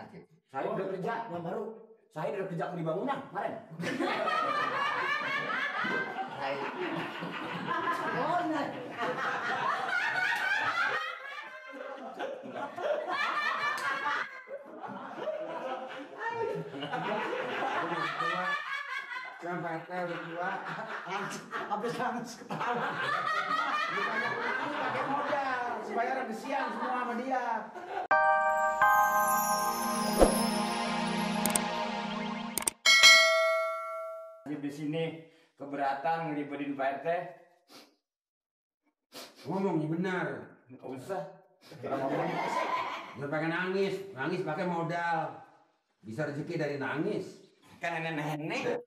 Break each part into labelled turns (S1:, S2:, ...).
S1: sakit.
S2: Saya udah kerja yang baru. Saya udah kerja di bangunan kemarin.
S1: Oh, nah.
S2: Yang Pak RT udah tua, habis nangis ketawa. Bukannya ini pakai modal, supaya orang kesian semua sama dia. Di sini keberatan ngelibetin Pak RT.
S3: Ngomongnya benar.
S2: Nggak usah.
S3: Jangan pakai nangis, nangis pakai modal. Bisa rezeki dari nangis.
S2: Kan nenek-nenek.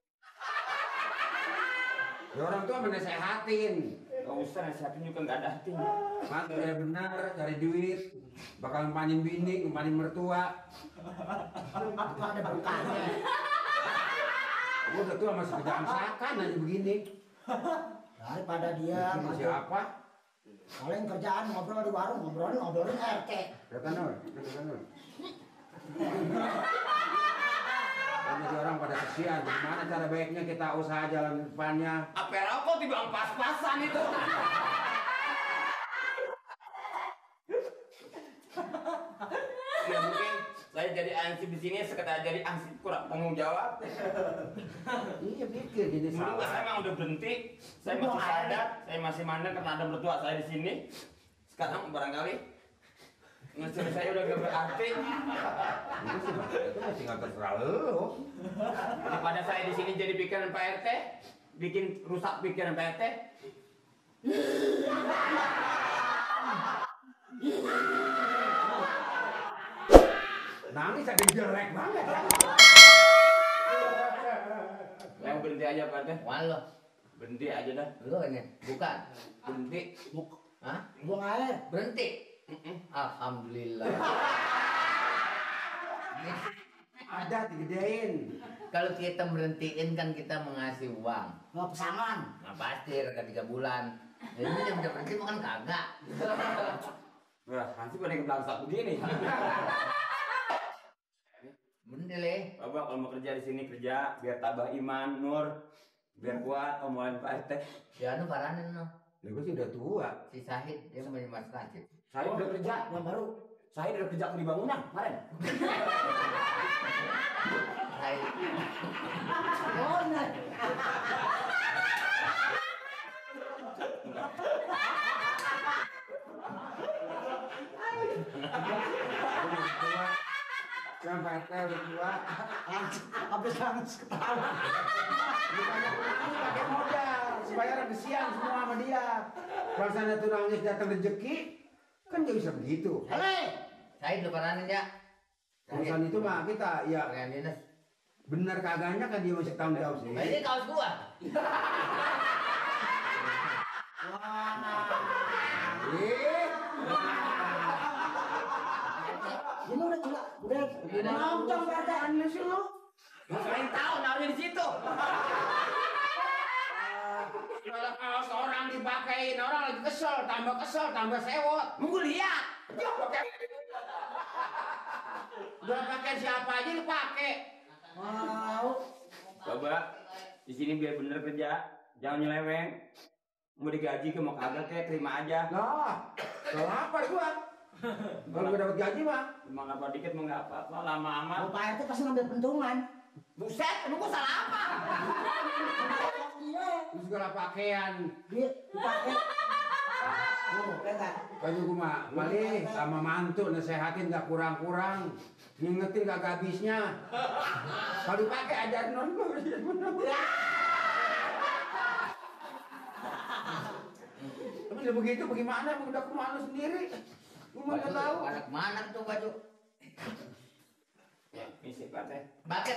S3: Ya orang tua menasehatin.
S2: Nggak usah, nasihatin juga nggak ada hatinya.
S3: Mak ya benar, cari duit. Bakal ngumpanin bini, ngumpanin mertua.
S1: Ada berkahnya.
S3: Gue udah tua masih kerjaan sakan aja begini.
S1: Daripada dia
S3: Bikin siapa?
S1: paling kerjaan ngobrol di warung, ngobrolin RT.
S3: Kata Nur. Jadi orang pada kesian, gimana cara baiknya kita usaha jalan depannya?
S2: Apa rokok dibilang pas-pasan itu? Ya mungkin saya jadi ansip di sini sekedar jadi ansip kurang tanggung jawab.
S3: Iya pikir jadi
S2: Dulu
S3: salah.
S2: saya emang udah berhenti, saya masih sadar, saya masih mandang karena ada mertua saya di sini. Sekarang barangkali ngesuruh saya udah gak berarti.
S3: Itu masih nggak terserah lo.
S2: Daripada saya di sini jadi pikiran Pak RT, bikin rusak pikiran Pak RT.
S3: Nangis ada jelek banget.
S2: Yang berhenti aja Pak RT.
S1: Walau,
S2: Berhenti aja dah.
S1: lu ini bukan
S2: Berhenti.
S1: Hah? Buang air, berhenti. Alhamdulillah.
S3: Ada digedein.
S1: Kalau kita berhentiin kan kita mengasih uang.
S4: Mau pesangon.
S1: Nah pasti rega 3 bulan. Ini yang udah berhenti makan kagak.
S2: Wah, nanti pada ngebelangsak begini.
S1: Bener le.
S2: Bapak kalau mau kerja di sini kerja biar tabah iman, nur, biar kuat omongan Pak RT.
S1: Ya anu paranin no.
S3: Lah gue sih udah tua.
S1: Si Sahid dia mau mas sakit.
S2: Saya udah kerja
S4: Yang baru.
S2: Saya udah kerja di bangunan kemarin.
S1: Sahid.
S4: Oh, nah.
S3: Yang Pak RT udah tua.
S4: Habis nangis ketawa.
S3: Bukannya ini pakai modal, supaya orang kesian semua sama dia. Kalau sana tuh nangis datang rezeki, kan nggak bisa begitu.
S4: Hei.
S1: Sahid lu paranin ya.
S3: Urusan itu mah kita ya
S1: Pengen dinas.
S3: benar kagaknya kan dia masih tanggung jawab sih.
S1: Nah ini kaos gua.
S3: Eh,
S4: Ini udah nonton keadaannya sih lu.
S2: Selain tahu naruhnya di situ.
S3: kalau kaos orang dipakein, orang lagi kesel, tambah sewot.
S2: Nunggu lihat.
S3: Udah pakai siapa aja dipakai.
S4: Mau.
S2: Bapak, di sini biar bener kerja, jangan nyeleweng. Mau digaji ke mau kagak kayak terima aja.
S3: Nah, kalau apa gua? Kalau gua dapat gaji mah,
S2: Cuma ngapa dikit mau nggak apa-apa, lama amat.
S4: Mau Pak RT pasti ngambil pentungan.
S2: Buset, lu kok salah apa?
S4: Iya.
S3: terus segala pakaian.
S4: Dia dipakai. Oh, enggak.
S3: Baju gua mah malih sama mantu nasehatin gak kurang-kurang. Ngingetin kagak habisnya. Kalau dipakai ajarin non gua. Tapi udah begitu bagaimana? Udah kemana sendiri? Gua mah nggak tahu.
S1: Anak mana tuh baju?
S2: Ya, misi Pak RT.
S1: Pakai.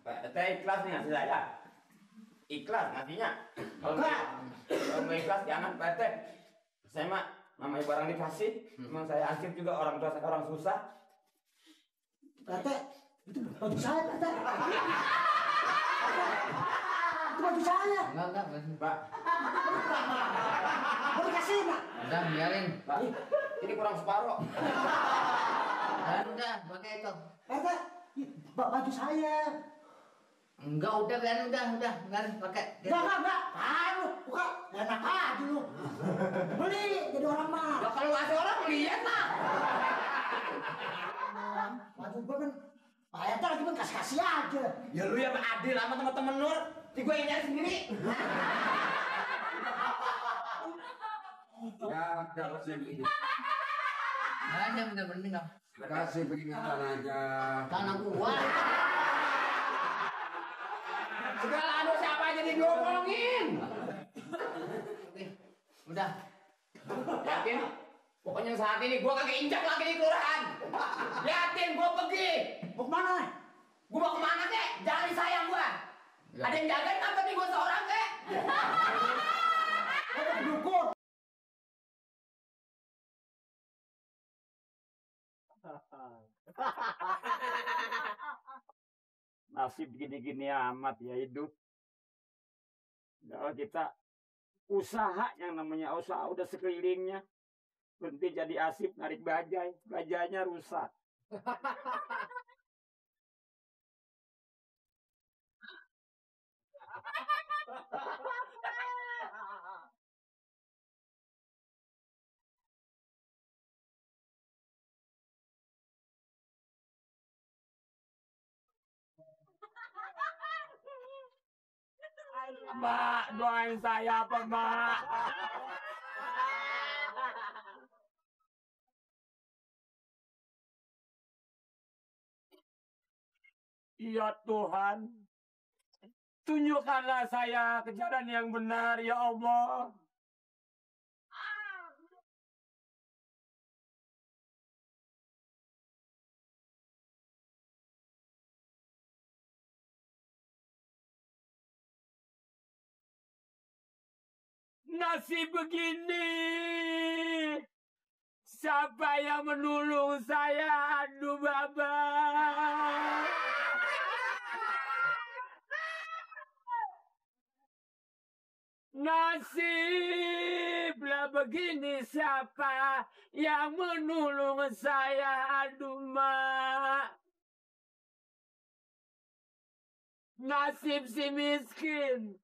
S2: Pak RT ikhlas nih ngasih saya. Ikhlas ngasihnya. Kalau nggak ikhlas jangan Pak RT. Saya mah namanya barang dikasih. Memang saya ansip juga orang tua saya orang susah.
S4: Pak RT, itu baju saya, Pak RT. Itu baju saya.
S1: Enggak.
S2: Pak.
S4: Mau dikasih nak?
S1: Udah biarin.
S2: Pak, ini kurang separuh.
S1: Udah pakai itu.
S4: RT, baju saya.
S1: Enggak, udah biarin, biarin pakai.
S4: Enggak. Aduh, buka. Enak aja lu. Beli jadi orang mah.
S2: Lah kalau ngasih orang lihat lah.
S4: Baju gue kan Pak RT lagi kan kasih aja.
S2: Ya lu yang adil sama teman-teman Nur. Di gue yang nyari sendiri.
S3: Ya, dapat sedikit.
S1: Ada bener-bener nggak?
S3: Kasih peringatan aja.
S1: Tanah gua.
S2: Segala anu siapa aja diomongin.
S1: Oke, udah.
S2: Yakin? Pokoknya saat ini gua kagak injak lagi di kelurahan. Yakin gua pergi.
S4: Mau kemana?
S2: Gua mau kemana kek? Jangan disayang gua.
S1: Ya.
S2: Ada yang jagain apa nih gua seorang kek?
S4: Mau ke dukun.
S5: Nasib gini-gini amat ya hidup. Kalau kita usaha yang namanya usaha udah sekelilingnya. Berhenti jadi asip narik bajai. Bajainya rusak. Mbak, doain saya apa, Mbak? Ya Tuhan, tunjukkanlah saya ke jalan yang benar, ya Allah. Nasib begini, siapa yang menolong saya? Aduh, Baba. Nasiblah begini, siapa yang menolong saya? Aduh, Mak. Nasib si miskin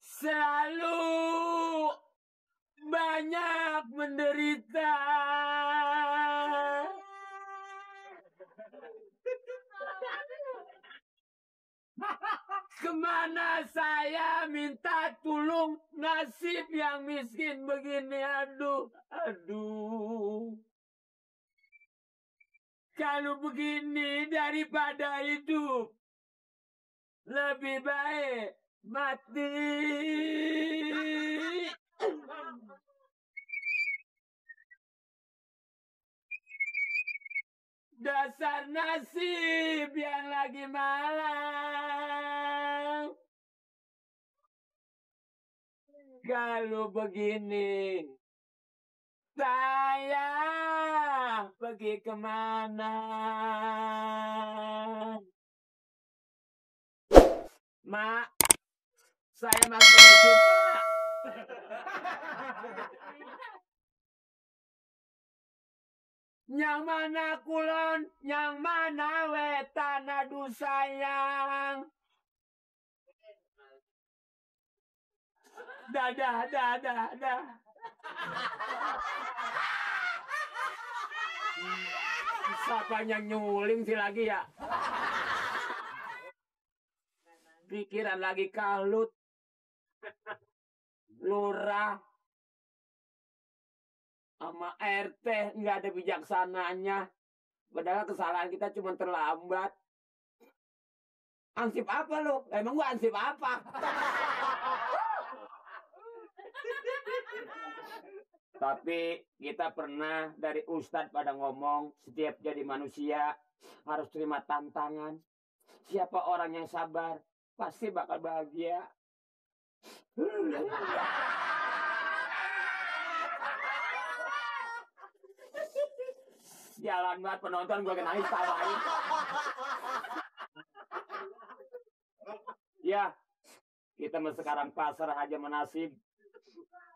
S5: selalu banyak menderita. Kemana saya minta tolong nasib yang miskin begini? Aduh. Kalau begini daripada hidup, lebih baik mati. Dasar nasib yang lagi malang. Kalau begini, saya pergi kemana? Mak, saya masih hidup, Mak. Yang mana kulon, yang mana wetan, aduh sayang. Dah. Siapanya nyuling sih lagi ya? Pikiran lagi kalut. Lurah sama RT nggak ada bijaksananya. Padahal kesalahan kita cuma terlambat. Ansip apa lo? Emang gua ansip apa? Tapi kita pernah dari Ustadz pada ngomong, setiap jadi manusia harus terima tantangan. Siapa orang yang sabar pasti bakal bahagia. Jalan banget penonton, gue nangis tawain. Ya, kita sekarang pasrah aja menasib.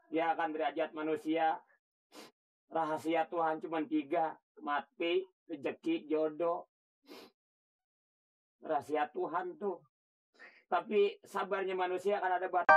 S5: Ya kan derajat manusia. Rahasia Tuhan cuma 3. Mati, rezeki, jodoh. Rahasia Tuhan tuh. Tapi sabarnya manusia kan ada batas.